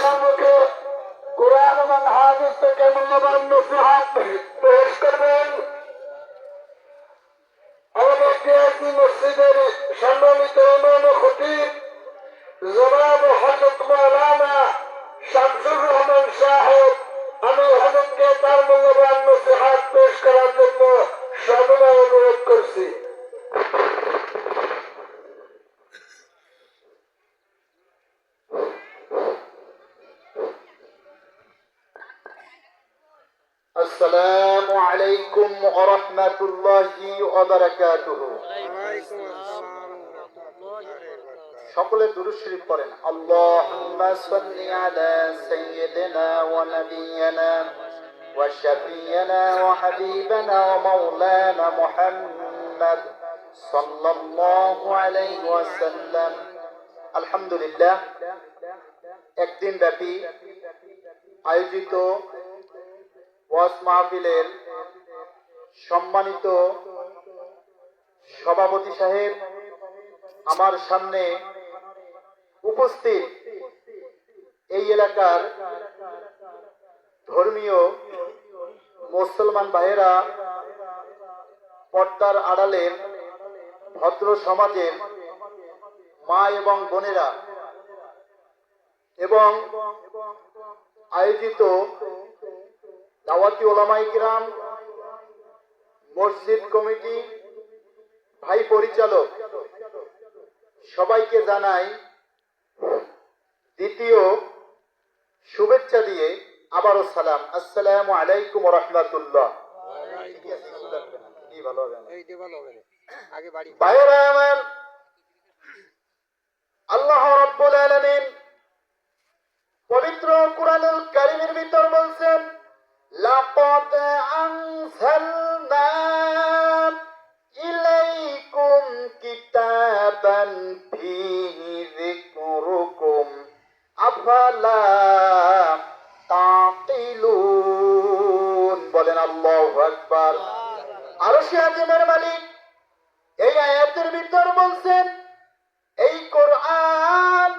সম্মুখে কোরআন এবং হাদিস থেকে মূল্যবান নসিহত পেশ করবেন আমাদের টিআইসি মসজিদের সম্মানিত ইমাম ও খতিব জনাব হযরত মাওলানা শামসুর রহমান সাহেব। আমি হযরতকে তার মূল্যবান নসিহত পেশ করার জন্য সবিনয় অনুরোধ করছি। السلام عليكم ورحمة الله وبركاته. সকলে দুরূদ শরীফ পড়েন। আল্লাহুম্মা সাল্লি আলা সাইয়্যিদিনা ওয়া নাবিয়্যিনা ওয়া শাফিয়্যিনা ওয়া হাবিবানা ওয়া মাওলানা মুহাম্মদ সাল্লাল্লাহু আলাইহি ওয়াসাল্লাম। আলহামদুলিল্লাহ, একদিন ব্যাপী আয়োজিত ওয়াজ মাহফিলের সম্মানিত সভাপতি সাহেব, আমার সামনে উপস্থিত এই এলাকার ধর্মীয় মুসলমান ভাইয়েরা, পর্দার আড়ালের ভদ্র সমাজের মা এবং বোনেরা এবং আয়োজিত দাওয়াতি ওলামায়ে কিরাম, মসজিদ কমিটি, ভাই পরিচালক, সবাইকে জানাই দ্বিতীয় শুভেচ্ছা দিয়ে আবারও সালাম। আসসালামু আলাইকুম ওয়া রাহমাতুল্লাহ। ভাইয়েরা আমার, আল্লাহ রাব্বুল আলামিন পবিত্র কুরআনুল কারীমের ভিতর বলছেন, লাকাদ আনজালনা ইলাইকুম কিতাবান ফীহি যিকরুকুম আফালা তাকিলুন। বলেন আল্লাহু আকবার। আরশে আজিমের মালিক এই আয়াতের ভিতর বলছেন, এই কোরআন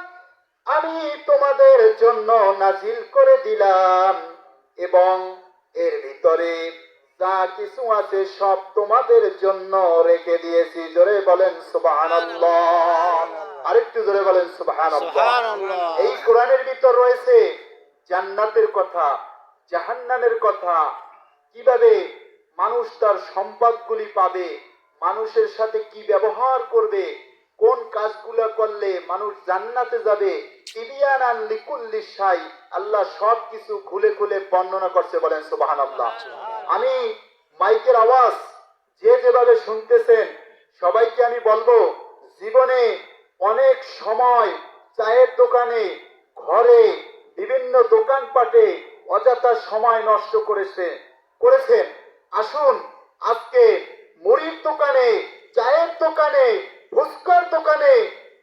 আমি তোমাদের জন্য নাজিল করে দিলাম এবং এর ভিতরে যা কিছু আছে সব তোমাদের জন্য রেখে দিয়েছি। জোরে বলেন সুবহানাল্লাহ। আরেকটু জোরে বলেন সুবহানাল্লাহ। এই কোরআনের ভিতর রয়েছে জান্নাতের কথা, জাহান্নামের কথা, কিভাবে মানুষ তার সম্পদগুলি পাবে, মানুষের সাথে কি ব্যবহার করবে, কোন কাজগুলো করলে মানুষ জান্নাতে যাবে, তিবিয়ানান লিকুল্লি শাই, আল্লাহ সব কিছু খুলে খুলে বর্ণনা করছে। বলেন সুবহানাল্লাহ। আমি মাইকের আওয়াজ যে যেভাবে শুনতেছেন সবাইকে আমি বলবো, জীবনে অনেক সময় চায়ের দোকানে, ঘরে, বিভিন্ন দোকানপাটে অযথা সময় নষ্ট করেছেন। আসুন আজকে মুড়ির দোকানে, চায়ের দোকানে, ফুচকার দোকানে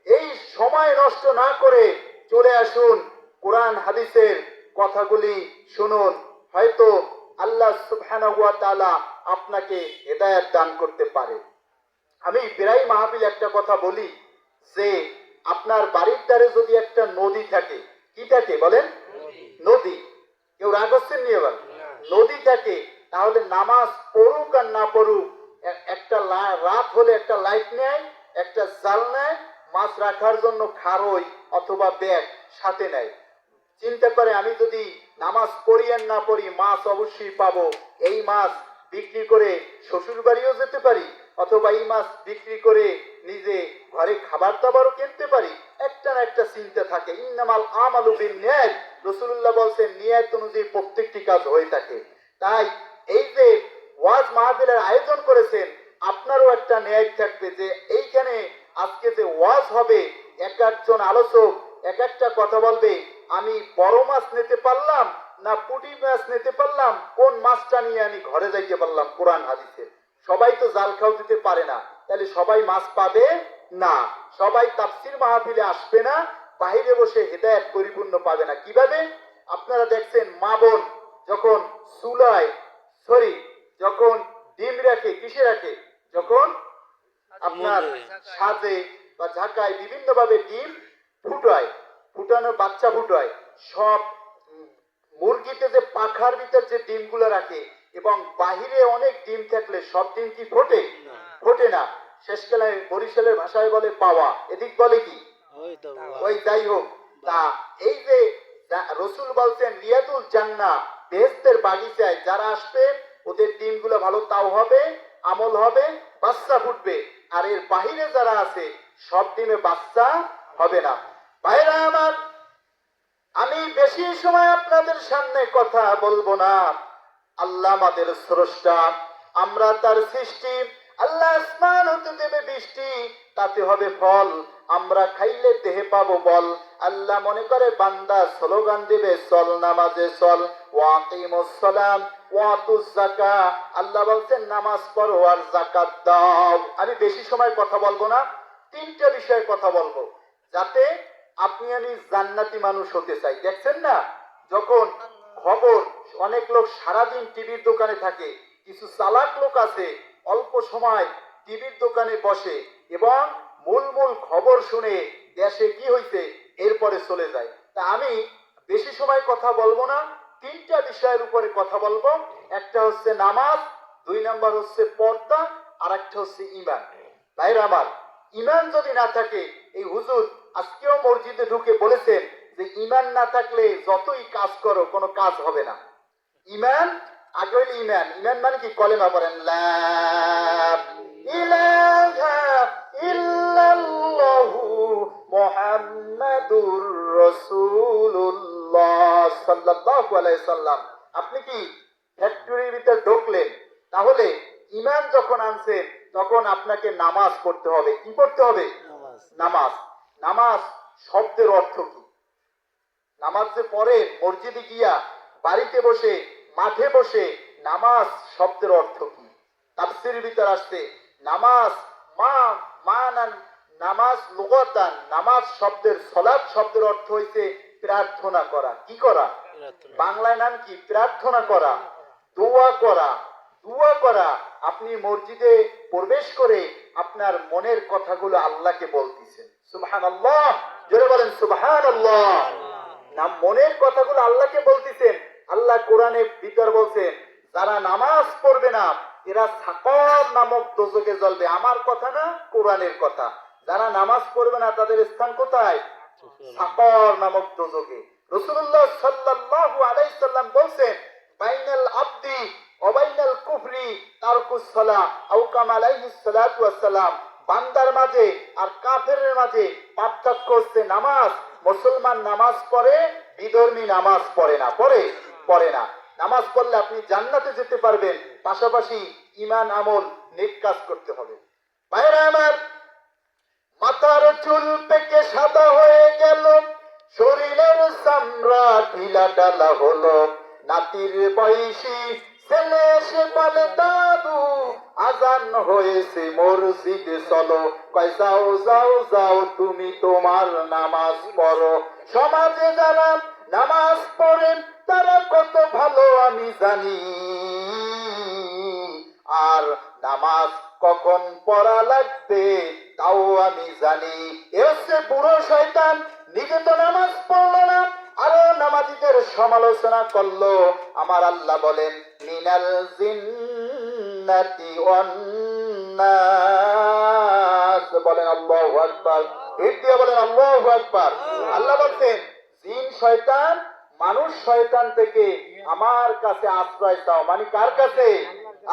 এই সময় নষ্ট না করে চলে আসুন, কোরআন হাদিসের কথাগুলি শুনুন। হয়তো আল্লাহ সুবহানাহু ওয়া তাআলা আপনাকে হেদায়েত দান করতে পারে। আমি প্রায় মাহফিল একটা কথা বলি যে আপনার বাড়ির ধারে যদি একটা নদী থাকে, কি থাকে বলেন? নদী। কেউ রাগ হচ্ছেন নি এবার? নদী থাকে, তাহলে নামাজ পড়ুক আর না পড়ুক, একটা রাত হলে একটা লাইট নেয়, একটা জাল নেয়, মাছ রাখার জন্য খারই অথবা ব্যাগ সাথে নেয়। চিন্তা করে আমি যদি নামাজ পড়ি আর না পড়ি মাছ অবশ্যই পাবো। এই মাছ বিক্রি করে শ্বশুর বাড়িও যেতে পারি, অথবা এই মাছ বিক্রি করে নিজে ঘরে খাবার দাবারও কিনতে পারি। একটা না একটা চিন্তা থাকে। ইন্নামাল আমালু বিন্নিয়াত, রাসূলুল্লাহ বলেন নিয়ত অনুযায়ী প্রত্যেকটি কাজ হয়ে থাকে। তাই এই যে ওয়াজ মাহফিলের আয়োজন করেছেন, আপনারও একটা নিয়ত থাকবে যে এইখানে আজকে যে ওয়াজ হবে, এক একজন আলোচক এক একটা কথা বলবে, আমি বড় মাছ নিতে পারলাম না পুঁটি মাছ নিতে পারলাম, কোন মাছটা নিয়ে আমি ঘরে যাইতে পারলাম। কোরআন হাদিসে সবাই তো জাল খাও দিতে পারে না, তাহলে সবাই মাছ পাবে না, সবাই তাফসীর মাহফিলে আসবে না, বাইরে বসে হেদায়েত পরিপূর্ণ পাবে না। কিভাবে? আপনারা দেখছেন মা বোন যখন চুলায় যখন ডিম রাখে, কিসে রাখে? যখন আপনার সাজে বা ঝাঁকায় বিভিন্ন ভাবে ডিম ফুটায়, ফুটানো বাচ্চা ফুটায়, সব মুরগিতে যে পাখার ভিতর যে ডিমগুলো রাখে এবং বাহিরে অনেক ডিম থাকলে সব ডিম কি ফোটে? ফোটে না। শেষকালে বরিশালের ভাষায় বলে পাওয়া, এদিক বলে কি? ওই যাই হোক, তা এই যে রসুল বলছেন রিয়াদুল জান্নাহ, বেহেশতের বাগিচায় যারা আসবে ওদের ডিমগুলো ভালো তাও হবে, আমল হবে, বাচ্চা ফুটবে। আর এর বাহিরে যারা আছে সব ডিমে বাচ্চা হবে না। ভাইরা আমার, আমি বেশি সময় আপনাদের সামনে কথা বলবো না। আল্লাহ আমাদের স্রষ্টা, আমরা তার সৃষ্টি। আল্লাহ আসমান হতে দেবে বৃষ্টি, তাতে হবে ফল, আমরা খাইলে দেহে পাবো বল। আল্লাহ মনে করে বান্দা স্লোগান দিবে, চল নামাজে চল, ওয়াকিমুস সালাম ওয়াতুজ যাকাত। আল্লাহ বলছেন নামাজ পড়ো আর যাকাত দাও। আমি বেশি সময় কথা বলবো না, তিনটা বিষয়ে কথা বলবো যাতে আপনি আমি জান্নাতি মানুষ হতে চাই। দেখছেন না, যখন খবর, অনেক লোক সারাদিন টিভির দোকানে থাকে, কিছু চালাক লোক আছে অল্প সময় টিভির দোকানে বসে এবং মূল মূল খবর শুনে দেশে কি হইছে এরপরে চলে যায়। তা আমি বেশি সময় কথা বলবো না, তিনটা বিষয়ের উপরে কথা বলবো। একটা হচ্ছে নামাজ, 2 নাম্বার হচ্ছে পর্দা, আর একটা হচ্ছে ঈমান। ভাইরা আমার, ঈমান যদি না থাকে, এই হুজুর আজকেও মসজিদে ঢুকে বলেছেন যে ঈমান না থাকলে যতই কাজ করো কোনো কাজ হবে না। ঈমান আগে হইলে ঈমান, ঈমান মানে কি? কলেমা পড়েন, লা ইলাহা ইল্লাল্লাহু মুহাম্মাদুর রাসূলুল্লাহ সাল্লাল্লাহু আলাইহি সাল্লাম। আপনি কি ফ্যাক্টরির ভিতর ঢুকলেন, তাহলে ঈমান যখন আনছেন তখন আপনাকে নামাজ পড়তে হবে। কি পড়তে হবে? নামাজ। নামাজ শব্দের অর্থ কি? নামাজ যে পড়ে মসজিদে গিয়া, বাড়িতে বসে, মাঠে বসে, নামাজ শব্দের অর্থ কি? তাফসীরের ভিতর আসছে নামাজ মানান, নামাজ লুগাতান, নামাজ শব্দের, সালাত শব্দের অর্থ হইছে প্রার্থনা করা। কি করা? বাংলায় নাম কি? প্রার্থনা করা, দোয়া করা। দোয়া করা, আপনি মসজিদে প্রবেশ করে আপনার মনের কথাগুলো আল্লাহকে বলতেছেন। সুবহানাল্লাহ, জোরে বলেন সুবহানাল্লাহ। না, মনের কথাগুলো আল্লাহকে বলতেছেন। আল্লাহ কোরআনে ভিতর বলছেন যারা নামাজ পড়বে না এরা সাকর নামক দোজখে জ্বলবে। আমার কথা না, কোরআনের কথা। যারা নামাজ পড়বে না তাদের স্থান কোথায়? সাকর নামক দোজখে। রাসূলুল্লাহ সাল্লাল্লাহু আলাইহি সাল্লাম বলেন বাইনাল আবদি ওয়া বাইনাল কুফরি তারকুস সালাহ, আও কামা আলাইহিস সালাতু ওয়াস সালাম। বান্দার মাঝে আর কাফেরের মাঝে পার্থক্য হচ্ছে নামাজ। মুসলমান নামাজ পড়ে, বিধর্মী নামাজ পড়ে না। পড়ে না। নামাজ পড়লে আপনি জান্নাতে যেতে পারবেন, পাশাপাশি ঈমান আমল নেক কাজ করতে হবে। ভাইরা আমার, মাথার চুল পেকে সাদা হয়ে গেল, শরীরের চামড়া ঢিলা ঢালা হলো, নাতির বয়সী ছেলে এসে বলে দাদু আজান হয়েছে মসজিদে চলো। কয় যাও যাও যাও, তুমি তোমার নামাজ পড়ো। সমাজে যারা নামাজ পড়েন তারা কত ভালো আমি জানি, আর নামাজ কখন পড়া লাগবে তাও আমি জানি। এ হচ্ছে বুড়ো শয়তান, নিজে তো নামাজ পড়লো না, আরো নামাজীদের সমালোচনা করলো। আমার আল্লাহ বলেন মিনাল জিন্নাতি ওয়ান নাস। বলেন আল্লাহু আকবার। এদিকে বলেন আল্লাহু আকবার। আল্লাহ বলছেন জিন শয়তান, মানুষ শয়তান থেকে আমার কাছে আশ্রয় চাও। মানে কার কাছে?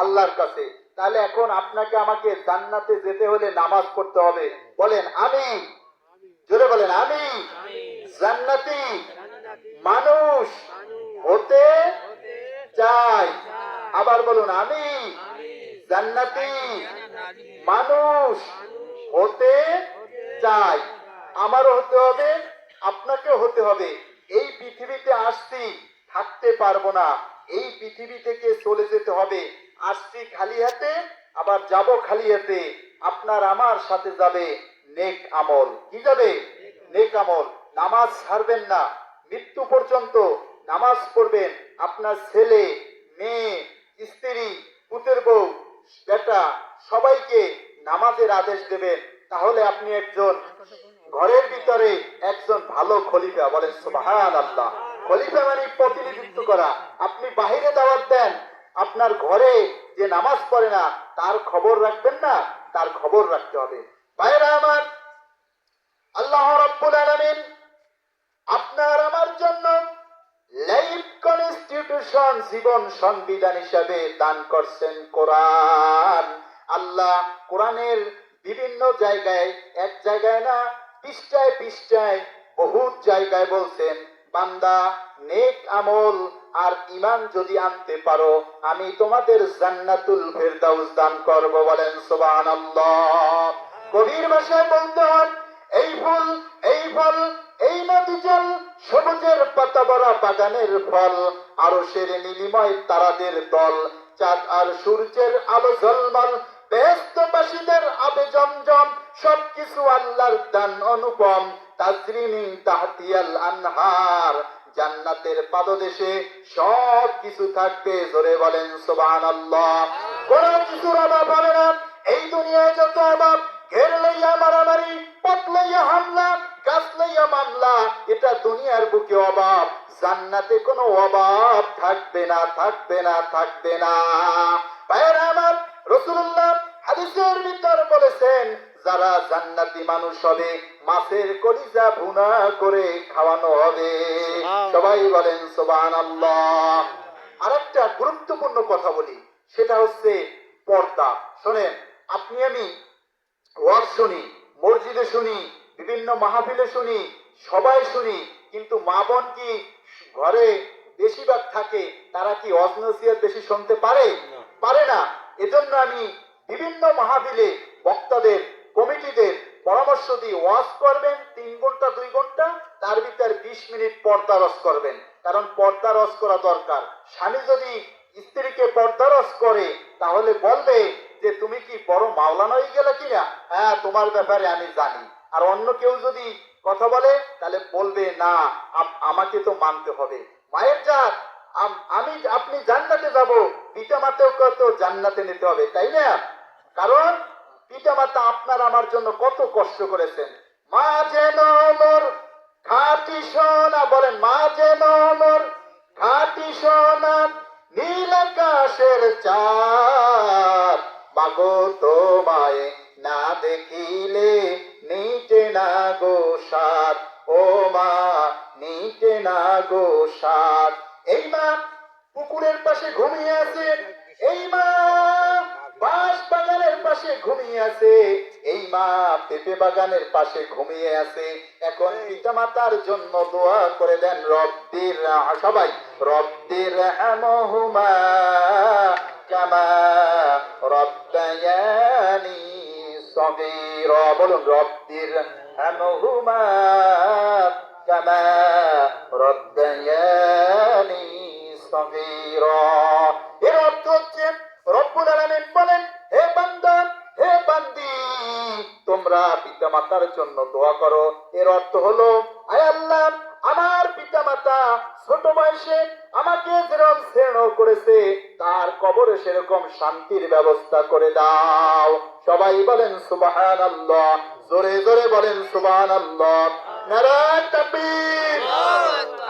আল্লাহর কাছে। তাহলে এখন আপনাকে আমাকে জান্নাতে যেতে হলে নামাজ পড়তে হবে। বলেন আমি, জোরে বলেন আমি জান্নাতি মানুষ হতে চাই। আবার বলুন আমি জান্নাতি মানুষ হতে চাই। আমারও হতে হবে, আপনাকেও হতে হবে। এই পৃথিবীতে আসছি, থাকতে পারবো না। এই পৃথিবী থেকে চলে যেতে হবে। আসছি খালি হাতে, আবার যাব খালি হাতে। আপনার আমার সাথে যাবে নেক আমল। কি যাবে? নেক আমল। নামাজ ছাড়বেন না, মৃত্যু পর্যন্ত নামাজ পড়বেন। আপনার ছেলে, মেয়ে, স্ত্রী, পুতের বউ, বেটা সবাইকে নামাজের আদেশ দেবেন। তাহলে আপনি একজন ঘরের ভিতরে একজন ভালো খলিফা, বলেন সুবহানাল্লাহ। খলিফা মানে প্রতিনিধিত্ব করা। আপনি বাহিরে দাওয়াত দেন, আপনার ঘরে যে নামাজ পড়ে না তার খবর রাখবেন না, তার খবর রাখতে হবে। ভাইরা আমার, আল্লাহ রাব্বুল আলামিন আপনার আমার জন্য লাইফ কনস্টিটিউশন, জীবন সংবিধান হিসাবে দান করছেন কোরআন। আল্লাহ কোরআনের বিভিন্ন জায়গায়, এক জায়গায় না, পৃষ্ঠায় পৃষ্ঠায় বহুত জায়গায় বলছেন, বান্দা নেক আমল আর ঈমান যদি আনতে পারো আমি তোমাদের জান্নাতুল ফেরদাউস দান করব, বলেন সুবহানাল্লাহ। কবির ভাষায় বলতে হয়, এই ফুল, এই ফল, এই নদী জল, সবুজের পাতা ভরা বাগানের ফল, আরশের নীলিময় তারাদের দল, চাঁদ আর সূর্যের আলো ঝলমল, বেহেশতবাসীদের আবে জমজম, সবকিছু আল্লাহর দান অনুপম, তাজরি মিন তাহতিয়াল আনহার, জান্নাতের পাদদেশে সব কিছু থাকবে, জোরে বলেন সুবহানাল্লাহ। কোন কিছুর অভাব হবে না। এই দুনিয়ায় যত অভাব, ঘের লইয়া মারামারি, পথ লইয়া হামলা, গাছ লইয়া মামলা, এটা দুনিয়ার বুকে অভাব। জান্নাতে কোনো অভাব থাকবে না, থাকবে না, থাকবে না। ভাইয়েরা আমার, রাসূলুল্লাহ হাদিসের ভিতর বলেছেন, যারা জান্নাতি মানুষ হবে মাছের কলিজা ভুনা করে খাওয়ানো হবে। সবাই বলেন সুবহানাল্লাহ। আরেকটা গুরুত্বপূর্ণ কথা বলি, সেটা হচ্ছে পর্দা। শোনেন, আপনি আমি ওয়াজ শুনি, মসজিদে শুনি, বিভিন্ন মাহফিলে শুনি, সবাই শুনি, কিন্তু মা বোন কি ঘরে বেশিরভাগ থাকে, তারা কি ওয়াজ নসিহত বেশি শুনতে পারে? পারে না। এজন্য আমি বিভিন্ন মাহফিলে বক্তাদের, কমিটিদের পরামর্শ দিই, ওয়াজ করবেন 3 ঘন্টা 2 ঘন্টা, তার ভিতর 20 মিনিট পর্দা রস করবেন, কারণ পর্দা রস করা দরকার। স্বামী যদি স্ত্রীকে পর্দা রস করে তাহলে বলবে যে তুমি কি বড় মাওলানা হয়ে গেলে কিনা, হ্যাঁ তোমার ব্যাপারে আমি জানি। আর অন্য কেউ যদি কথা বলে তাহলে বলবে না, আমাকে তো মানতে হবে। মায়ের জাত, আমি আপনি জান্নাতে যাব, পিতা মাতাকে তো জান্নাতে নিতে হবে, তাই না? কারণ পিতা মাতা আপনার আমার জন্য কত কষ্ট করেছেন। মা যেন মোর খাঁটি সোনা, বলেন মা যেন মোর খাঁটি সোনা, নীল আকাশের চাঁদ, মাগো তোমায় না দেখিলে নিচে না গো সাত, ও মা নিচে না গো সাত। এই মা পুকুরের পাশে ঘুমিয়ে আছে, এই মা বাঁশ বাগানের পাশে ঘুমিয়ে আছে, এই মা পেঁপে বাগানের পাশে ঘুমিয়ে আছে। এখন পিতা মাতার জন্য দোয়া করে দেন, রব্বির, সবাই রব্বির হামহুমা কামা রব্বায়ানি সগীরা, বলুন রব্বির হামহুমা কামা রব্বায়ানি সগীরা। এর অর্থ হচ্ছে, রব্বুল আলামিন বলেন, হে বান্দা, হে বান্দি, তোমরা পিতা মাতার জন্য দোয়া করো। এর অর্থ হলো, আয় আল্লাহ, আমার পিতা মাতা ছোট বয়সে আমাকে যেরকম স্নেহ করেছে, তার কবরে সেরকম শান্তির ব্যবস্থা করে দাও। সবাই বলেন সুবহানাল্লাহ, জোরে জোরে বলেন সুবহানাল্লাহ। নারায়ে তাকবীর।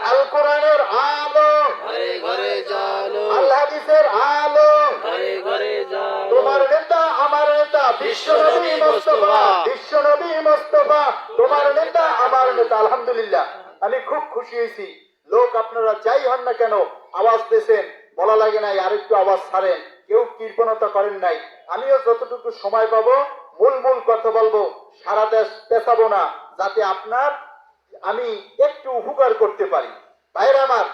আল কোরআনের আলো ঘরে ঘরে জালো, আল হাদিসের আলো, ঘরে ঘরে জালো। তোমার নেতা আমার নেতা বিশ্বনবী মুস্তাফা, বিশ্বনবী মুস্তাফা, তোমার নেতা আমার নেতা। আলহামদুলিল্লাহ, আমি খুব খুশি হয়েছি। লোক আপনারা যাই হন না কেন, আওয়াজ দিয়েছেন, বলা লাগে নাই আরেকটু আওয়াজ ছাড়েন, কেউ কৃপণতা করেন নাই। আমিও যতটুকু সময় পাবো মূল মূল কথা বলবো, সারা দেশ পেছাবো না, যাতে আপনার আমি একটু উপকার করতে পারি। ভাইরা আমার,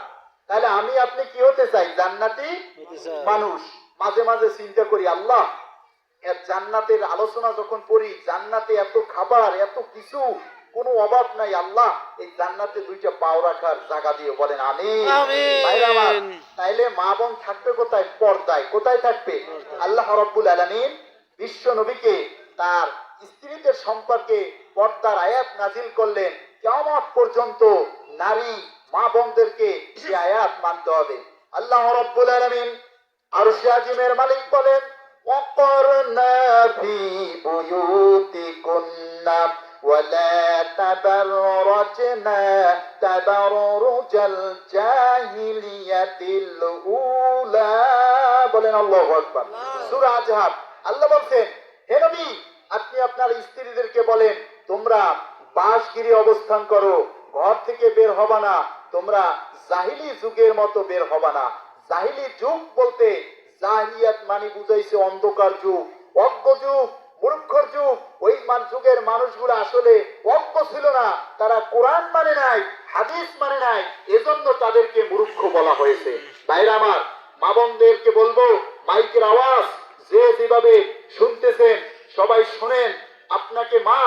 তাহলে আমি আপনি কি হতে চাই? জান্নাতি মানুষ। মাঝে মাঝে চিন্তা করি, আল্লাহ, এর জান্নাতের আলোচনা যখন করি, জান্নাতে এত খাবার, এত কিছু, কোনো অভাব নাই। আল্লাহ, এই জান্নাতে 2টা পাও রাখার জায়গা দিয়ে, বলেন আমিন। আমিন। ভাইরা আমার, তাইলে মা বোন থাকবে কোথায়? পর্দায়। কোথায় থাকবে? আল্লাহ রাব্বুল আলামিন বিশ্ব নবীকে তার স্ত্রীদের সম্পর্কে পর্দার আয়াত নাজিল করলেন। কিয়ামত পর্যন্ত নারী মা বোনদেরকে সেই আয়াত মানতে হবে। আল্লাহ রাব্বুল আলামিন আরশে আজিমের মালিক বলেন, ওয়াকরনা ফি বুয়ুতিকুন্না ولا تبرجنا تبرج الجاهلية الأولى বলেন আল্লাহু আকবার। সূরা আজহাব আল্লাহ বলছেন, হে নবী, আপনি আপনার স্ত্রীদেরকে বলেন তোমরা বাসগৃহে অবস্থান করো, ঘর থেকে বের হবা না, তোমরা জাহিলি যুগের মতো বের হবা না। জাহিলি যুগ বলতে জাহিলিয়াত মানে বুঝাইছে অন্ধকার যুগ, অজ্ঞ যুগ, মূর্খর যুগ। ওই যুগের মানুষগুলো আসলে অজ্ঞ ছিল না, তারা কোরআন মানে নাই, হাদিস মানে নাই, এজন্য তাদেরকে মূর্খ বলা হয়েছে। ভাইরা আমার, মা বোনদেরকে বলবো, মাইকের আওয়াজ যে যেভাবে শুনতেছেন সবাই শুনেন। আপনাকে মা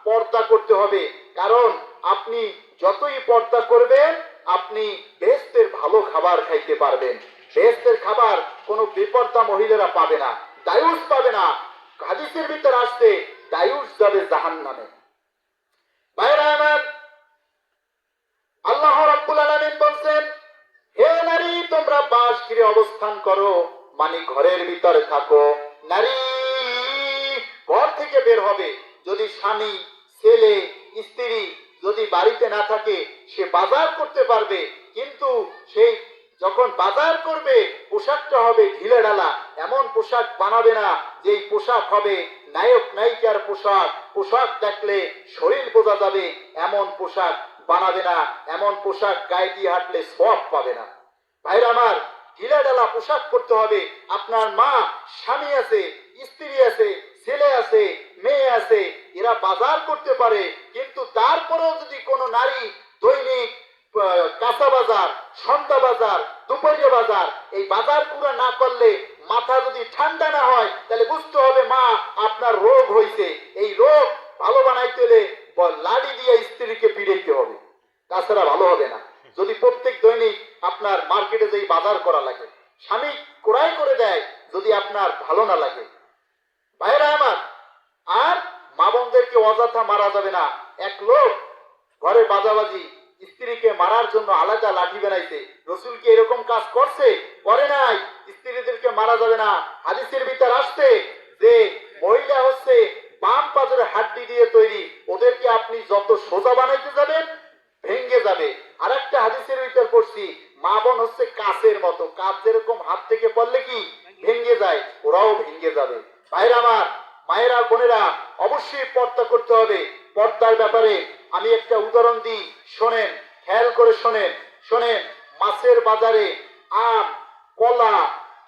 পর্দা করতে হবে, কারণ আপনি যতই পর্দা করবেন আপনি বেহেশতের ভালো খাবার খাইতে পারবেন। বেহেশতের খাবার কোনো বেপর্দা মহিলারা পাবে না, দায়ুস পাবে না। হাদিসের ভিতরে আসছে দায়ুস যাবে জাহান্নামে। ভাইরা আমার, আল্লাহ রাব্বুল আলামিন বলছেন, হে নারী, তোমরা বাসগৃহে অবস্থান করো, মানে ঘরের ভিতরে থাকো। নারী ঘর থেকে বের হবে যদি স্বামী, ছেলে, স্ত্রী যদি বাড়িতে না থাকে, সে বাজার করতে পারবে, কিন্তু সেই যখন বাজার করবে পোশাকটা হবে ঢিলে ঢালা। এমন পোশাক বানাবে না যেই পোশাক হবে নায়ক নায়িকার পোশাক, পোশাক দেখলে শরীর বোঝা যাবে, এমন পোশাক বানাবে না। এমন পোশাক গায়ে দিয়ে হাঁটলে সওয়াব পাবে না। ভাইরা আমার, ঢিলা ঢালা পোশাক পরতে হবে। আপনার মা, স্বামী আছে, স্ত্রী আছে, ছেলে আছে, মেয়ে আছে, এরা বাজার করতে পারে, কিন্তু তারপরেও যদি কোনো নারী দৈনিক কাঁচা বাজার, সন্ধ্যা বাজার, দুপুরিয়া বাজার, এই বাজার পুরো না করলে, মাথা যদি ঠান্ডা না হয়, তাহলে বুঝতে হবে মা আপনার রোগ হয়েছে। এই রোগ ভালো বানাইতে হলে লাড়ি দিয়ে স্ত্রীকে পিড়াইতে হবে, তাছাড়া ভালো হবে না। যদি প্রত্যেক দৈনিক আপনার মার্কেটে যেই বাজার করা লাগে, স্বামী ক্রয় করে দেয়, যদি আপনার ভালো না লাগে। ভাইরা আমার, আর মা বোনদেরকে অযথা মারা যাবে না। এক লোক ঘরে বাজাবাজি, স্ত্রীকে মারার জন্য আলাদা লাঠি বানাইছে। রসুল কি এরকম কাজ করছে? করে নাই। স্ত্রীদেরকে মারা যাবে না। হাদিসের ভিতর আসছে যে মহিলা হচ্ছে বাম পাজরে হাড্ডি দিয়ে তৈরি, ওদেরকে আপনি যত সোজা বানাইতে যাবেন ভেঙ্গে যাবে। আর একটা হাদিসের ভিতর পড়ছি, মা বোন হচ্ছে কাঁচের মতো, কাঁচ যেরকম হাত থেকে পড়লে কি ভেঙ্গে যায়, ওরাও ভেঙ্গে যাবে। ভাইরা আমার, মায়েরা, বোনেরা, অবশ্যই পর্দা করতে হবে। পর্দার ব্যাপারে আমি একটা উদাহরণ দিই, শোনেন, খেয়াল করে শোনেন। শোনেন, মাছের বাজারে আম, কলা,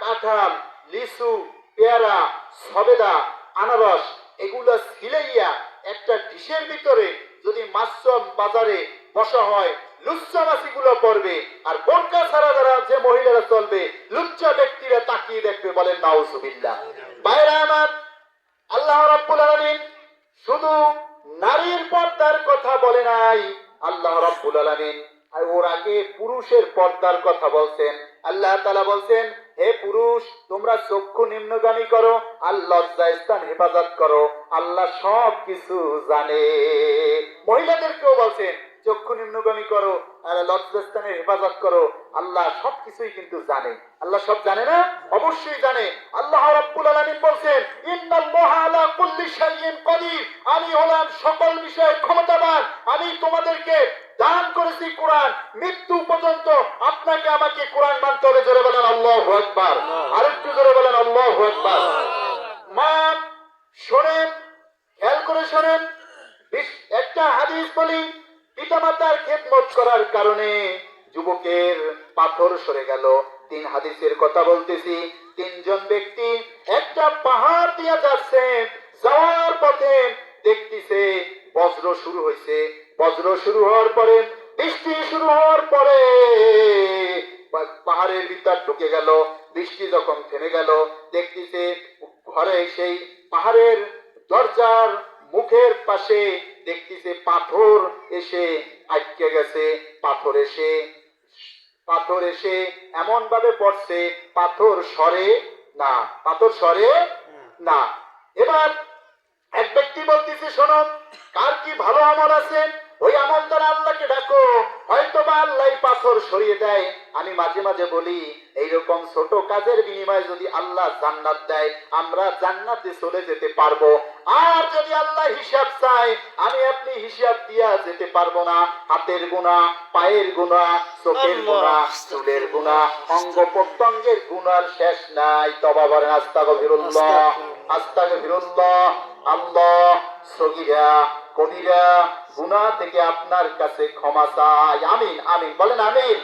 কাঁঠাল, লিচু, পেয়ারা, সবেদা, আনারস, এগুলা ছিলাইয়া একটা ডিশের ভিতরে যদি মাছ বাজারে বসা হয়, লুচ্চা মাছিগুলো পড়বে, আর বোরকা ছাড়া যারা যে মহিলারা চলবে, লুচ্চা ব্যক্তিরা তাকিয়ে দেখবে, বলেন নাউজুবিল্লাহ। বাইরে আমার, আল্লাহ রাব্বুল আলামিন শুধু নারীর পর্দার কথা বলে নাই, আল্লাহ রাব্বুল আলামিন আর ওর আগে পুরুষের পর্দার কথা বলছেন। আল্লাহ তাআলা বলছেন, হে পুরুষ, তোমরা চক্ষু নিম্নগামী করো, আর লজ্জাস্থান হেফাজত করো, আল্লাহ সব কিছু জানে। মহিলাদেরকেও বলছেন চক্ষু নিম্নগামী করো আর লজ্জাস্থানের হেফাজত করো, আল্লাহ সবকিছুই কিন্তু জানে। আল্লাহ সব জানে না? অবশ্যই জানে। আল্লাহ রাব্বুল আলামিন বলছেন, ইন্নাল্লাহা আলা কুল্লি শাইইন কাদির, আমি হলাম সকল বিষয়ে ক্ষমতাবান। আমি তোমাদেরকে দান করেছি কোরআন, মৃত্যু পর্যন্ত আপনাকে আমাকে কোরআন মানতে হবে। জোরে বলেন আল্লাহু আকবার। আরেকটু জোরে বলেন আল্লাহু আকবার। মা শোনেন, খেয়াল করে শোনেন, একটা হাদিস বলি, পিতামাতার খেদমত করার কারণে যুবকের পাথর সরে গেল। 3 হাদিসের কথা বলতেছি। 3 জন ব্যক্তি একটা পাহাড় দিয়ে যাচ্ছে, যাওয়ার পথে দেখতেছে বজ্র শুরু হয়েছে। বজ্র শুরু হওয়ার পরে, বৃষ্টি শুরু হওয়ার পরে পাহাড়ের ভিতর ঢুকে গেল। বৃষ্টি যখন থেমে গেল, দেখতেছে ঘরে সেই পাহাড়ের দরজার মুখের পাশে দেখতেছে পাথর এসে আটকে গেছে। পাথর এসে এমন ভাবে পড়ছে, পাথর সরে না, পাথর সরে না। এবার এক ব্যক্তি বলতেছে, শোনো, কার কি ভালো আমল আছে, ওই আমল দ্বারা আল্লাহকে ডাকো, হয়তো বা আল্লাহ পাথর সরিয়ে দেয়। আমি মাঝে মাঝে বলি, এইরকম ছোট কাজের বিনিময়ে যদি আল্লাহ জান্নাত দেয়, আমরা জান্নাতে চলে যেতে পারবো। আর যদি আল্লাহ হিসাব চায়, আমি আপনি হিসাব দিয়া যেতে পারবো না। হাতের গুনাহ, পায়ের গুনাহ, চোখের গুনাহ, চুলের গুনাহ, অঙ্গ প্রত্যঙ্গের গুনার শেষ নাই। তওবা করেন, আস্তাগফিরুল্লাহ, আস্তাগফিরুল্লাহ। আল্লাহ সগীরা কবিরা গুনাহ থেকে আপনার কাছে ক্ষমা চাই। আমিন, আমিন বলেন, আমিন।